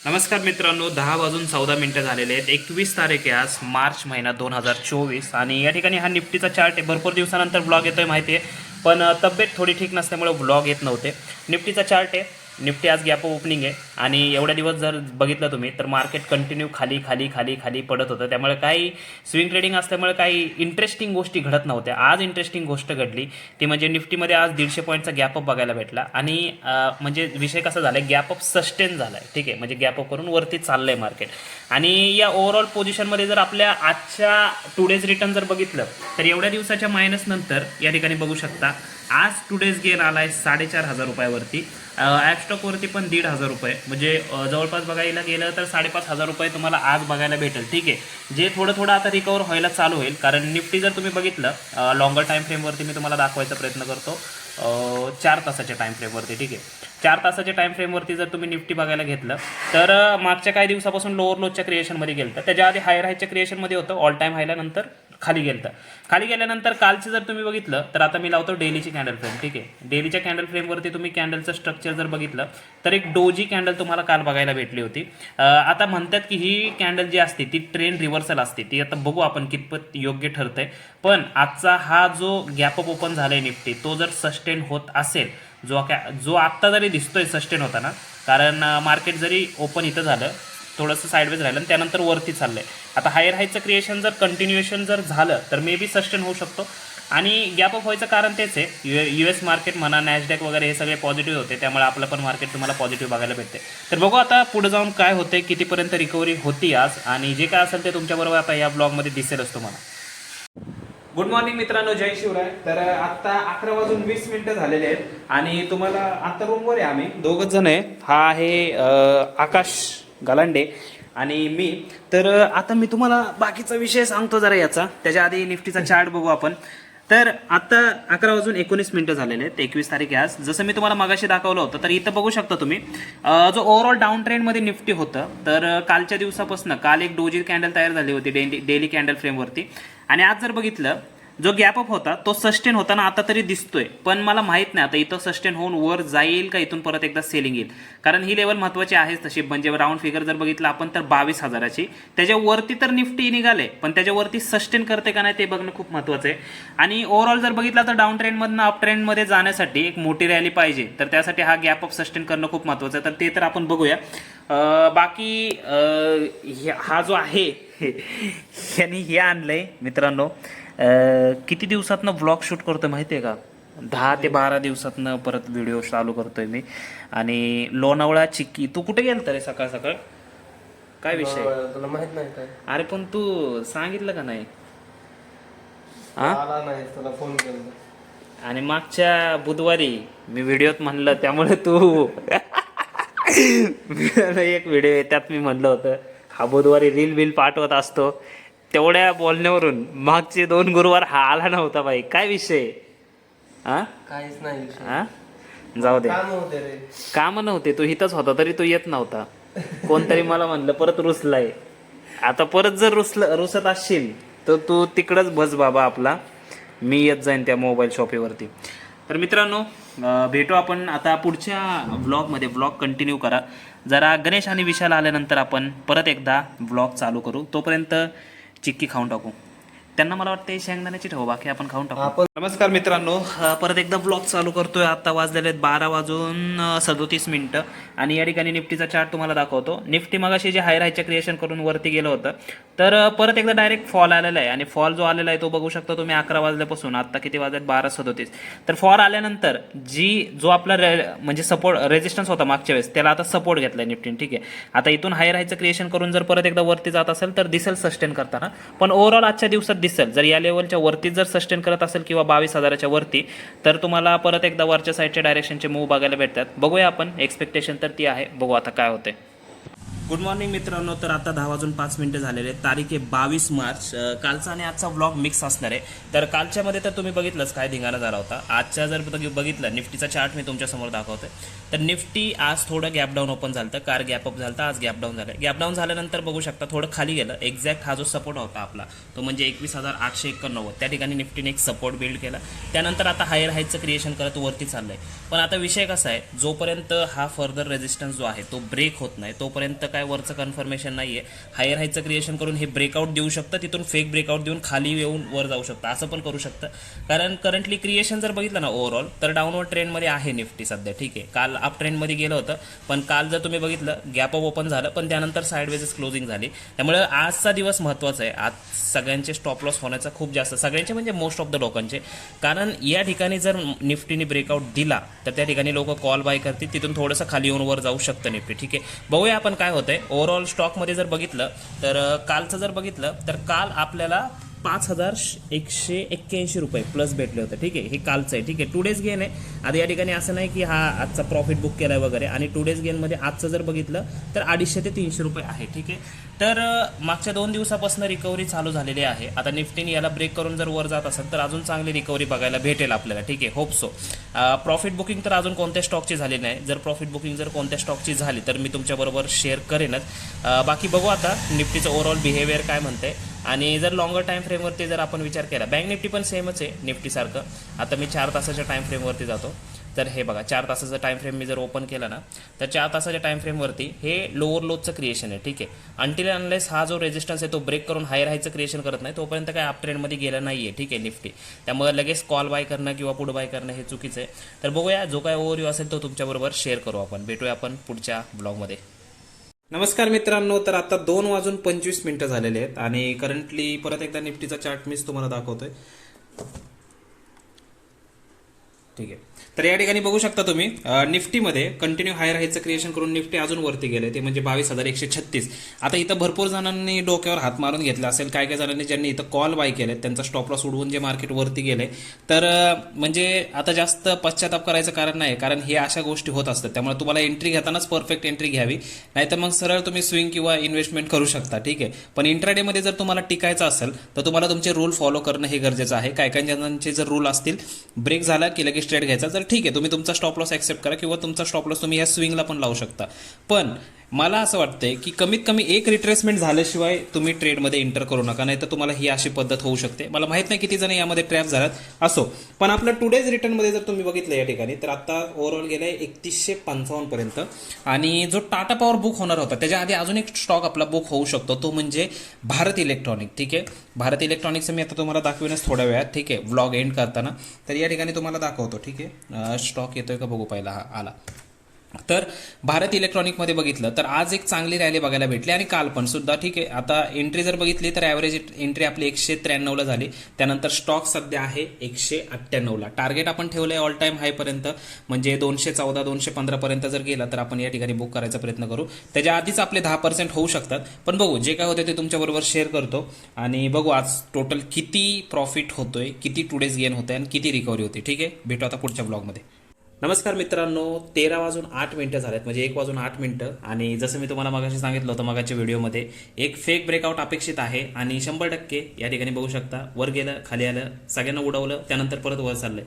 नमस्कार मित्रांनो, 10 वाजून 14 मिनिटं झालेले आहेत. 21 तारीख आहे आज, मार्च महिना 2024. आणि या ठिकाणी हा निफ्टीचा चार्ट आहे. भरपूर दिवसानंतर ब्लॉग येतोय माहिती आहे, पण तब्येत थोडी ठीक नसल्यामुळे ब्लॉग येत नव्हते. निफ्टीचा चार्ट आहे. निफ्टी आज गॅप ओपनिंग आहे आणि एवढ्या दिवस जर बघितलं तुम्ही तर मार्केट कंटिन्यू खाली खाली खाली खाली पडत होतं. त्यामुळे काही स्विंग ट्रेडिंग असल्यामुळे काही इंटरेस्टिंग गोष्टी घडत नव्हत्या. आज इंटरेस्टिंग गोष्ट घडली ती म्हणजे निफ्टीमध्ये आज 150 पॉईंटचा गॅपअप बघायला भेटला. आणि म्हणजे विषय कसा झाला आहे, गॅपअप सस्टेन झाला आहे. ठीक आहे, म्हणजे गॅपअप करून वरती चाललं आहे मार्केट. आणि या ओव्हरऑल पोझिशनमध्ये जर आपल्या आजच्या टुडेज रिटर्न जर बघितलं तर एवढ्या दिवसाच्या मायनस नंतर या ठिकाणी बघू शकता आज टुडेज गेन आला आहे 4,500 रुपयावरती. ॲपस्टॉकवरती पण 1,500 रुपये, म्हणजे जवळपास बघायला गेलं तर 5,500 रुपये तुम्हाला आज बघायला भेटेल. ठीक आहे, जे थोडं थोडं आता रिकवर व्हायला चालू होईल. कारण निफ्टी जर तुम्ही बघितलं लॉंगर टाईम फ्रेमवरती, मी तुम्हाला दाखवायचा प्रयत्न करतो 4 तासाच्या टाईम फ्रेमवरती. ठीक आहे, 4 तासाच्या टाईम फ्रेमवरती जर तुम्ही निफ्टी बघायला घेतलं तर मागच्या काही दिवसापासून लोअर लोच्या क्रिएशनमध्ये गेलं, तर त्याच्या आधी हायर हायच्या क्रिएशनमध्ये होतं. ऑल टाईम हायला नंतर खाली गेलं. खाली गेल्यानंतर कालचं जर तुम्ही बघितलं तर आता मी लावतो डेलीची कॅन्डल फ्रेम. ठीक आहे, डेलीच्या कॅन्डल फ्रेमवरती तुम्ही कॅन्डलचं स्ट्रक्चर जर बघितलं तर एक डोजी कॅन्डल तुम्हाला काल बघायला भेटली होती. आता म्हणतात की ही कॅन्डल जी असते ती ट्रेंड रिव्हर्सल असते. ती आता बघू आपण कितपत योग्य ठरतंय. पण आजचा हा जो गॅपअप ओपन झालाय निफ्टी, तो जर सस्टेन होत असेल, जो आत्ता जरी दिसतोय सस्टेन होताना, कारण मार्केट जरी ओपन इथं झालं थोडंसं साईडवेज राहिलं आणि त्यानंतर वरती चाललंय. आता हायर हायचं क्रिएशन जर कंटिन्युएशन जर झालं तर मे बी सस्टेन होऊ शकतो. आणि गॅपअप व्हायचं कारण तेच आहे, US मार्केट म्हणा, नॅसडॅक वगैरे हे सगळे पॉझिटिव्ह होते. त्यामुळे आपलं पण मार्केट तुम्हाला पॉझिटिव्ह बघायला भेटते. तर बघू आता पुढे जाऊन काय होते, कितीपर्यंत रिकव्हरी होती आज, आणि जे काय असेल ते तुमच्याबरोबर आता या ब्लॉगमध्ये दिसेलच तुम्हाला. गुड मॉर्निंग मित्रांनो, जय शिवराय. तर आत्ता 11 वाजून 20 मिनिटं झालेले आहेत आणि तुम्हाला आता रूमवर आहे, आम्ही दोघंच जण आहे. हा आहे आकाश गलांडे आणि मी. तर आता मी तुम्हाला बाकीचा विषय सांगतो जरा याचा, त्याच्या आधी निफ्टीचा चार्ट बघू आपण. तर आता 11 वाजून 19 मिनिटं झालेले आहेत. 21 तारीख आहे आज. जसं मी तुम्हाला मगाशी दाखवलं होतं तर इथं बघू शकता तुम्ही जो ओव्हरऑल डाऊन ट्रेंडमध्ये निफ्टी होतं. तर कालच्या दिवसापासून काल एक डोजी कॅन्डल तयार झाली होती डेली कॅन्डल फ्रेमवरती. आणि आज जर बघितलं जो गॅपअप होता तो सस्टेन होताना आता तरी दिसतोय. पण मला माहित नाही आता इथं सस्टेन होऊन वर जाईल का इथून परत एकदा सेलिंग येईल, कारण ही लेवल महत्त्वाची आहेच तशी. म्हणजे राऊंड फिगर जर बघितलं आपण तर 22,000ची, त्याच्यावरती तर निफ्टी निघाले, पण त्याच्यावरती सस्टेन करते का नाही ते बघणं खूप महत्त्वाचं आहे. आणि ओव्हरऑल जर बघितलं तर डाऊन ट्रेंडमधनं अप ट्रेंडमध्ये जाण्यासाठी एक मोठी रॅली पाहिजे, तर त्यासाठी हा गॅपअप सस्टेन करणं खूप महत्त्वाचं आहे. तर ते तर आपण बघूया. बाकी हा जो आहे यांनी हे आणलंय मित्रांनो, किती दिवसातनं व्लॉग शूट करतोय माहिती आहे का, 10 ते 12 दिवसातनं परत व्हिडिओ चालू करतोय मी. आणि लोणावळा चिक्की, तू कुठे गेलता रे सकाळ सकाळ, काय विषय तुला माहित नाही काय? अरे पण तू सांगितलं का नाही? आला नाही, तुला फोन केला. आणि मागच्या बुधवारी मी व्हिडिओत म्हणलं, त्यामुळे तू एक व्हिडिओ आहे त्यात मी म्हणलं होतं हा बुधवारी रील बिल पाठवत असतो. तेवढ्या बोलण्यावरून मागचे 2 गुरुवार हा आला नव्हता बाई, काय विषय? काहीच नाही विषय. हा, जाऊ दे, काम होते रे. काम नव्हते, तू इथंच होता तरी तू येत नव्हता. कोणतरी मला म्हणलं परत रुसलाय. आता परत जर रुसत असशील तर तू तिकडच बस बाबा आपला, मी येत जाईन त्या मोबाईल शॉपीवरती. तर मित्रांनो, भेटू आपण आता पुढच्या व्लॉगमध्ये. व्लॉग कंटिन्यू करा जरा. गणेश आणि विशाल आल्यानंतर आपण परत एकदा व्लॉग चालू करू. तोपर्यंत चिक्की खाऊन टाकू. त्यांना मला वाटतं शेंगदाण्याची ठेवू, बाकी आपण खाऊन टाकू. नमस्कार मित्रांनो, परत एकदा ब्लॉग चालू करतोय. आता वाजलेले आहेत 12 वाजून 37 मिनिटं आणि या ठिकाणी निफ्टीचा चार्ट तुम्हाला दाखवतो. निफ्टी मगाशी जे हायर हायच्या क्रिएशन करून वरती गेलं होतं, तर परत एकदा डायरेक्ट फॉल आलेला आहे. आणि फॉल जो आलेला आहे तो बघू शकता तुम्ही 11 वाजल्यापासून. आता किती वाजलेत? 12:37. तर फॉल आल्यानंतर जो आपला म्हणजे सपोर्ट रेजिस्टन्स होता मागच्या वेळेस, त्याला आता सपोर्ट घेतलाय निफ्टीने. ठीक आहे, आता इथून हायर हायचं क्रिएशन करून जर परत एकदा वरती जात असेल तर दिसेल सस्टेन करताना. पण ओव्हरऑल आजच्या दिवसात दिसेल जर या लेवलच्या वरती जर सस्टेन करत असेल किंवा 22,000च्या वरती, तर तुम्हाला परत एकदा वरच्या साईडच्या डायरेक्शनचे मूव्ह बघायला भेटतात. बघूया आपण, एक्सपेक्टेशन तर ती आहे, बघू आता काय होते. गुड मॉर्निंग मित्रांनो. तर आता 10:05 झालेले आहेत. तारीख आहे 22 मार्च. कालचा आणि आजचा व्लॉग मिक्स असणार आहे. तर कालच्यामध्ये तर तुम्ही बघितलंच काय धिंगाणा झाला होता. आजच्या जर बघितलं निफ्टीचा चार्ट मी तुमच्यासमोर दाखवतोय. तर निफ्टी आज थोडं गॅप डाऊन ओपन झालं, कार गॅप अप झालं, आज गॅप डाऊन झालं. गॅप डाऊन झाल्यानंतर बघू शकता थोडं खाली गेलं. एक्झॅक्ट हा जो सपोर्ट होता आपला तो म्हणजे 21,889, त्या ठिकाणी निफ्टीने एक सपोर्ट बिल्ड केला. त्यानंतर आता हायर हाईचं क्रिएशन करत वरती चाललंय. पण आता विषय कसा आहे, जोपर्यंत हा फर्दर रेजिस्टन्स जो आहे तो ब्रेक होत नाही तोपर्यंत काय वरचं कन्फर्मेशन नाही आहे. हायर हायचं क्रिएशन करून हे ब्रेकआउट देऊ शकतं, तिथून फेक ब्रेकआउट देऊन खाली येऊन वर जाऊ शकतं, असं पण करू शकतं. कारण करंटली क्रिएशन जर बघितलं ना ओव्हरऑल तर डाऊनवर्ड ट्रेंडमध्ये आहे निफ्टी सध्या. ठीक आहे, काल अप ट्रेंडमध्ये गेलं होतं, पण काल जर तुम्ही बघितलं गॅप अप ओपन झालं, पण त्यानंतर साईडवेजेस क्लोजिंग झाली. त्यामुळे आजचा दिवस महत्त्वाचा आहे. आज सगळ्यांचे स्टॉप लॉस होण्याचा खूप जास्त, सगळ्यांचे म्हणजे मोस्ट ऑफ द लोकांचे. कारण या ठिकाणी जर निफ्टीने ब्रेकआउट दिला तर त्या ठिकाणी लोक कॉल बाय करतील, तिथून थोडंसं खाली येऊन वर जाऊ शकतं निफ्टी. ठीक आहे, बघूया आपण काय होतंय. ओव्हरऑल स्टॉकमध्ये जर बघितलं तर कालचं जर बघितलं तर काल आपल्याला 5,181 रुपये प्लस भेटले होते. ठीक आहे, हे कालचं आहे. ठीक आहे, 2 डेज गेन आहे. आता या ठिकाणी असं नाही की हा आजचा प्रॉफिट बुक केला आहे वगैरे, आणि 2 डेज गेनमध्ये आजचं जर बघितलं तर 250 ते 300 रुपये आहे. ठीक आहे, तर मागच्या 2 दिवसापासून रिकव्हरी चालू झालेली आहे. आता निफ्टीने याला ब्रेक करून जर वर जात असेल तर अजून चांगली रिकव्हरी बघायला भेटेल आपल्याला. ठीक आहे, होप सो. प्रॉफिट बुकिंग तर अजून कोणत्या स्टॉकची झाली नाही. जर प्रॉफिट बुकिंग जर कोणत्या स्टॉकची झाली तर मी तुमच्याबरोबर शेअर करेनच. बाकी बघू आता निफ्टीचं ओव्हरऑल बिहेवियर काय म्हणते. आणि जर लॉंगर टाईम फ्रेमवरती जर आपण विचार केला, बँक निफ्टी पण सेमच आहे निफ्टीसारखं. आता मी 4 तासाच्या टाईम फ्रेमवरती जातो. तर हे बघा, 4 तासाचं टाईम फ्रेम मी जर ओपन केला ना तर 4 तासाच्या टाईम फ्रेमवरती हे लोअर लोचं क्रिएशन आहे. ठीक आहे, अंटिल अनलेस हा जो रेजिस्टन्स आहे तो ब्रेक करून हायर हायचं क्रिएशन करत नाही तोपर्यंत काय अप ट्रेंडमध्ये गेलं नाही आहे. ठीक आहे निफ्टी, त्यामुळे लगेच कॉल बाय करणं किंवा पुढं बाय करणं हे चुकीचं आहे. तर बघूया, जो काय ओव्हरव्ह्यू असेल तो तुमच्याबरोबर शेअर करू आपण. भेटूया आपण पुढच्या ब्लॉगमध्ये. नमस्कार मित्रांनो. तर आता 2:25 झालेले आहेत आणि करंटली परत एकदा निफ्टीचा चार्ट मीच तुम्हाला दाखवतोय. ठीक आहे, तर या ठिकाणी बघू शकता तुम्ही निफ्टीमध्ये कंटिन्यू हायर हायचं क्रिएशन करून निफ्टी अजून वरती गेले, ते म्हणजे 22,136. आता इथं भरपूर जणांनी डोक्यावर हात मारून घेतला असेल, काय काय जणांनी ज्यांनी इथं कॉल बाय केले त्यांचा स्टॉप लॉस उडवून जे मार्केट वरती गेले. तर म्हणजे आता जास्त पश्चाताप करायचं कारण नाही, कारण हे अशा गोष्टी होत असतात. त्यामुळे तुम्हाला एंट्री घेतानाच परफेक्ट एंट्री घ्यावी, नाहीतर मग सरळ तुम्ही स्विंग किंवा इन्व्हेस्टमेंट करू शकता. ठीक आहे, पण इंट्राडेमध्ये जर तुम्हाला टिकायचं असेल तर तुम्हाला तुमचे रूल फॉलो करणं हे गरजेचं आहे. काय काय जणांचे जर रूल असतील, ब्रेक झाला की लगेच ट्रेड घ्यायचा, तर ठीक आहे, तुम्ही तुमचा स्टॉप लॉस ऍक्सेप्ट करा किंवा तुमचा स्टॉप लॉस तुम्ही या स्विंगला पण लावू शकता. पण मला असं वाटतंय की कमीत कमी एक रिट्रेसमेंट झाल्याशिवाय तुम्ही ट्रेडमध्ये एंटर करू नका, नाही तर तुम्हाला ही अशी पद्धत होऊ शकते. मला माहित नाही किती जण यामध्ये ट्रॅप झाल्यात असो, पण आपलं 2 डेज रिटर्नमध्ये जर तुम्ही बघितलं या ठिकाणी तर आता ओव्हरऑल गेलाय 3155 पर्यंत. आणि जो टाटा पॉवर बुक होणार होता त्याच्या आधी अजून एक स्टॉक आपला बुक होऊ शकतो, तो म्हणजे भारत इलेक्ट्रॉनिक. ठीक आहे, भारत इलेक्ट्रॉनिक्सचं मी आता तुम्हाला दाखवेनच थोड्या वेळात. ठीक आहे, व्लॉग एंड करताना. तर या ठिकाणी तुम्हाला दाखवतो. ठीक आहे, स्टॉक येतोय का बघू पहिला. हा आला. तर भारत इलेक्ट्रॉनिकमध्ये बघितलं तर आज एक चांगली रॅली बघायला भेटली आणि काल पण सुद्धा. ठीक आहे, आता एंट्री जर बघितली तर ॲव्हरेज एंट्री आपली 193ला झाली. त्यानंतर स्टॉक सध्या आहे 198ला. टार्गेट आपण ठेवलंय ऑल टाईम हायपर्यंत, म्हणजे 214 215 पर्यंत जर गेला तर आपण या ठिकाणी बुक करायचा प्रयत्न करू. त्याच्या आधीच आपले 10% होऊ शकतात, पण बघू, जे काय होते ते तुमच्याबरोबर शेअर करतो. आणि बघू आज टोटल किती प्रॉफिट होतोय, किती 2 डेज गेन होतंय आणि किती रिकव्हरी होते. ठीक आहे, भेटू आता पुढच्या ब्लॉगमध्ये. नमस्कार मित्रांनो. 13:08 झालेत, म्हणजे 1:08. आणि जसं मी तुम्हाला मगाशी सांगितलं होतं मगाच्या व्हिडिओमध्ये, एक फेक ब्रेकआउट अपेक्षित आहे आणि 100% या ठिकाणी बघू शकता वर गेलं, खाली आलं, सगळ्यांना उडवलं, त्यानंतर परत वर चाललंय.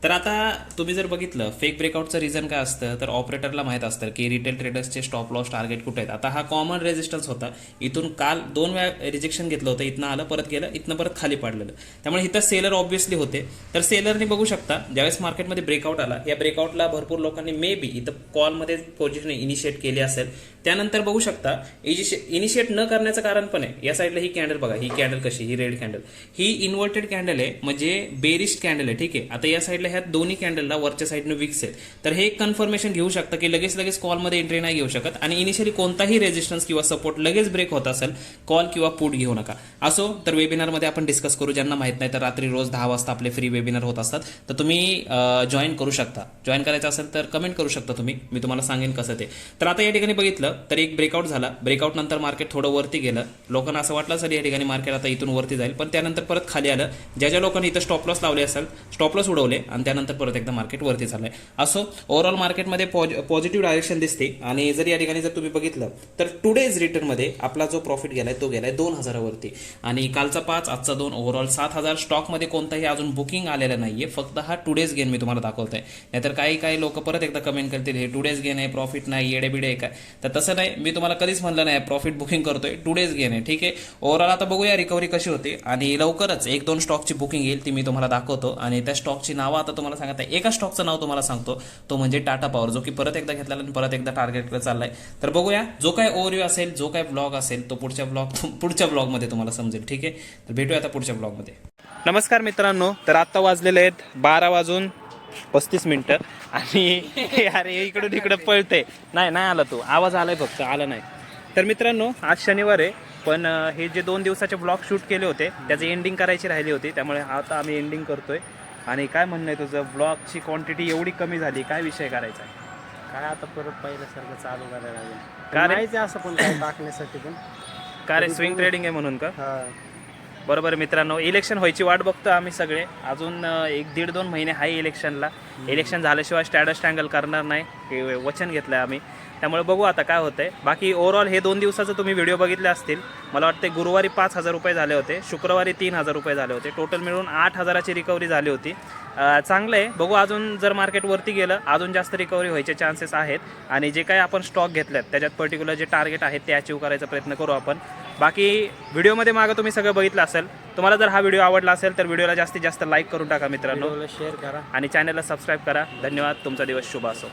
तर आता तुम्ही जर बघितलं फेक ब्रेकआउटचं रिझन काय असतं, तर ऑपरेटरला माहीत असतं की रिटेल ट्रेडर्सचे स्टॉप लॉस टार्गेट कुठे आहेत. आता हा कॉमन रेजिस्टन्स होता, इथून काल 2 वेळा रिजेक्शन घेतलं होतं, इथनं आलं परत गेलं, इथनं परत खाली पाडलेलं. त्यामुळे इथं सेलर ऑब्व्हियसली होते. तर सेलरने बघू शकता ज्यावेळेस मार्केटमध्ये ब्रेकआउट आला, या ब्रेकआउटला भरपूर लोकांनी मे बी इथं कॉलमध्ये पोझिशन इनिशिएट केली असेल. त्यानंतर बघू शकता इनिशिएट न करण्याचं कारण पण आहे. या साईडला ही कॅन्डल बघा, ही कॅन्डल कशी, ही रेड कॅन्डल, ही इन्व्हर्टेड कॅन्डल आहे, म्हणजे बेरिश कॅन्डल आहे. ठीक आहे, आता या साईडला ह्या दोन्ही कॅन्डलला वरच्या साईडनं विक्स आहेत. तर हे कन्फर्मेशन घेऊ शकता की लगेच कॉलमध्ये एंट्री नाही घेऊ शकत, आणि इनिशियली कोणताही रेजिस्टन्स किंवा सपोर्ट लगेच ब्रेक होत असेल, कॉल किंवा पुट घेऊ नका. असो, तर वेबिनारमध्ये आपण डिस्कस करू. ज्यांना माहित नाही तर रात्री रोज 10 वाजता आपले फ्री वेबिनार होत असतात, तर तुम्ही जॉईन करू शकता. जॉईन करायचं असेल तर कमेंट करू शकता तुम्ही, मी तुम्हाला सांगेन कसं ते. तर आता या ठिकाणी बघितलं तर एक ब्रेकआउट झाला, ब्रेकआउट नंतर मार्केट थोडं वरती गेलं. लोकांना असं वाटलं असेल या ठिकाणी मार्केट आता इथून वरती जाईल, पण त्यानंतर परत खाली आलं. ज्या लोकांनी इथं स्टॉप लॉस लावले असेल, स्टॉप लॉस उडवले आणि आणि त्यानंतर परत एकदा मार्केट वरती चाललंय. असो ओव्हरऑल मार्केटमध्ये पॉझिटिव्ह डायरेक्शन दिसते. आणि जर या ठिकाणी जर तुम्ही बघितलं तर टुडेज रिटर्नमध्ये आपला जो प्रॉफिट गेलाय तो गेलाय 2000 वरती. आणि कालचा 5 आजचा 2 ओव्हरऑल 7000. स्टॉकमध्ये कोणताही अजून बुकिंग आलेलं नाहीये, फक्त हा टुडेज गेन मी तुम्हाला दाखवतोय. नाहीतर काही लोक परत एकदा कमेंट करतील हे टुडेज गेन आहे, प्रॉफिट नाही, येडेबिडे आहे काय. तर तसं नाही, मी तुम्हाला कधीच म्हणलं नाही प्रॉफिट बुकिंग करतोय, टुडेज गेन आहे. ठीक आहे. ओव्हरऑल आता बघूया रिकव्हरी कशी होते. आणि लवकरच 1-2 स्टॉकची बुकिंग येईल, ती मी तुम्हाला दाखवतो. आणि त्या स्टॉकची नावं आता तुम्हाला सांगत आहे. एका स्टॉकचं नाव तुम्हाला सांगतो, तो म्हणजे टाटा पॉवर, जो की परत एकदा घेतलेला आणि परत एकदा टार्गेटकडे चाललाय. तर बघूया जो काय ओव्हरव्ह्यू असेल, जो काय ब्लॉग असेल, तो पुढच्या ब्लॉगमध्ये तुम्हाला समजेल. ठीक आहे. तर भेटूया आता पुढच्या ब्लॉगमध्ये. नमस्कार मित्रांनो, तर आत्ता वाजलेले आहेत 12:35 आणि अरे इकडून इकडं पळते. नाही आला तो आवाज आलाय, फक्त आला नाही. तर मित्रांनो आज शनिवार आहे, पण हे जे 2 दिवसाचे ब्लॉग शूट केले होते त्याची एंडिंग करायची राहिली होती, त्यामुळे आता आम्ही एंडिंग करतोय. आणि काय म्हणणं आहे तुझं, ब्लॉगची क्वांटिटी एवढी कमी झाली, काय विषय करायचा आहे? काय आता परत पहिल्यासारखं चालू करायला लागेल. का रे? नाहीच असं पण काय टाकण्यासाठी पण. का रे, स्विंग ट्रेडिंग आहे म्हणून का? हा. बरोबर मित्रांनो, इलेक्शन व्हायची वाट बघतो आम्ही सगळे. अजून 1-1.5-2 महिने आहे इलेक्शनला. इलेक्शन झाल्याशिवाय स्टॅटस टँगल करणार नाही हे वचन घेतलं आहे आम्ही. त्यामुळे बघू आता काय होतंय. बाकी ओव्हरऑल हे 2 दिवसाचं तुम्ही व्हिडिओ बघितले असतील. मला वाटते गुरुवारी 5000 रुपये झाले होते, शुक्रवारी 3000 रुपये झाले होते. टोटल मिळून 8000ची रिकव्हरी झाली होती. चांगलं आहे. बघू अजून जर मार्केट वरती गेलं अजून जास्त रिकव्हरी व्हायचे चान्सेस आहेत. आणि जे काही आपण स्टॉक घेतलेत त्याच्यात पर्टिक्युलर जे टार्गेट आहेत ते अचीव करायचा प्रयत्न करू आपण. बाकी व्हिडिओमध्ये मागं तुम्ही सगळं बघितलं असेल. तुम्हाला जर हा व्हिडिओ आवडला असेल तर व्हिडिओला जास्तीत जास्त लाईक करून टाका मित्रांनो, शेअर करा आणि चॅनलला सबस्क्राईब करा. धन्यवाद. तुमचा दिवस शुभ असो.